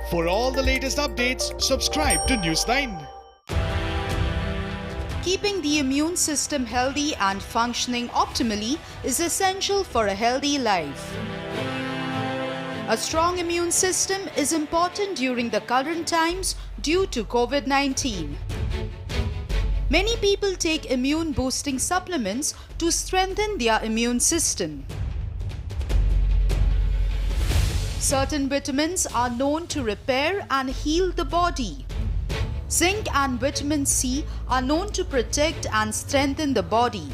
For all the latest updates, subscribe to Newsline. Keeping the immune system healthy and functioning optimally is essential for a healthy life. A strong immune system is important during the current times due to COVID-19. Many people take immune-boosting supplements to strengthen their immune system. Certain vitamins are known to repair and heal the body. Zinc and vitamin C are known to protect and strengthen the body.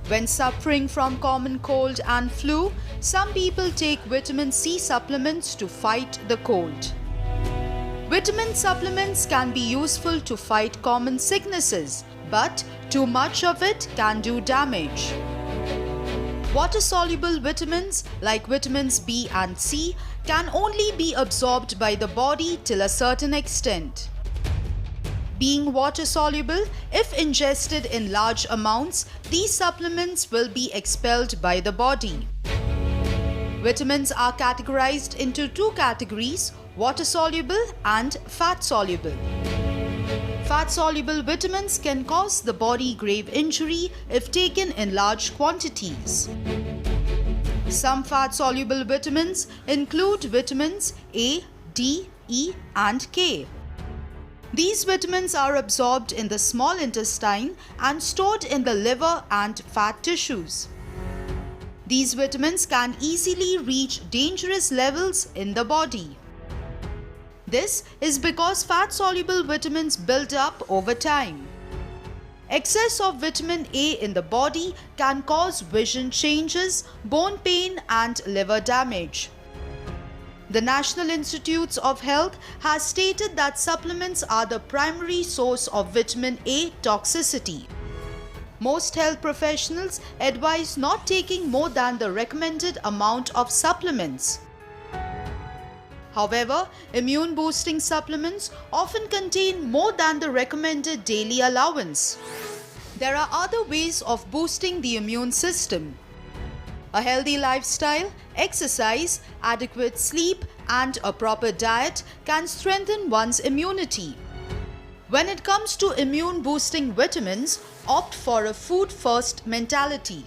When suffering from common cold and flu, some people take vitamin C supplements to fight the cold. Vitamin supplements can be useful to fight common sicknesses, but too much of it can do damage. Water-soluble vitamins like vitamins B and C can only be absorbed by the body till a certain extent. Being water-soluble, if ingested in large amounts, these supplements will be expelled by the body. Vitamins are categorized into two categories: water-soluble and fat-soluble. Fat-soluble vitamins can cause the body grave injury if taken in large quantities. Some fat-soluble vitamins include vitamins A, D, E, and K. These vitamins are absorbed in the small intestine and stored in the liver and fat tissues. These vitamins can easily reach dangerous levels in the body. This is because fat-soluble vitamins build up over time. Excess of vitamin A in the body can cause vision changes, bone pain, and liver damage. The National Institutes of Health has stated that supplements are the primary source of vitamin A toxicity. Most health professionals advise not taking more than the recommended amount of supplements. However, immune-boosting supplements often contain more than the recommended daily allowance. There are other ways of boosting the immune system. A healthy lifestyle, exercise, adequate sleep, and a proper diet can strengthen one's immunity. When it comes to immune-boosting vitamins, opt for a food-first mentality.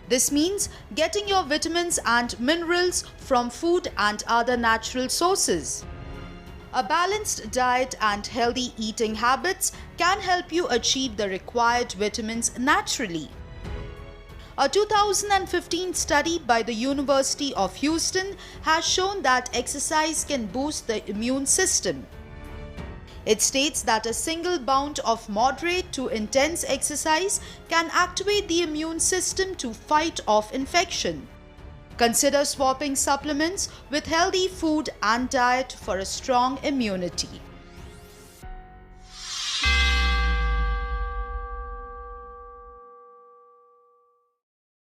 This means getting your vitamins and minerals from food and other natural sources. A balanced diet and healthy eating habits can help you achieve the required vitamins naturally. A 2015 study by the University of Houston has shown that exercise can boost the immune system. It states that a single bout of moderate to intense exercise can activate the immune system to fight off infection. Consider swapping supplements with healthy food and diet for a strong immunity.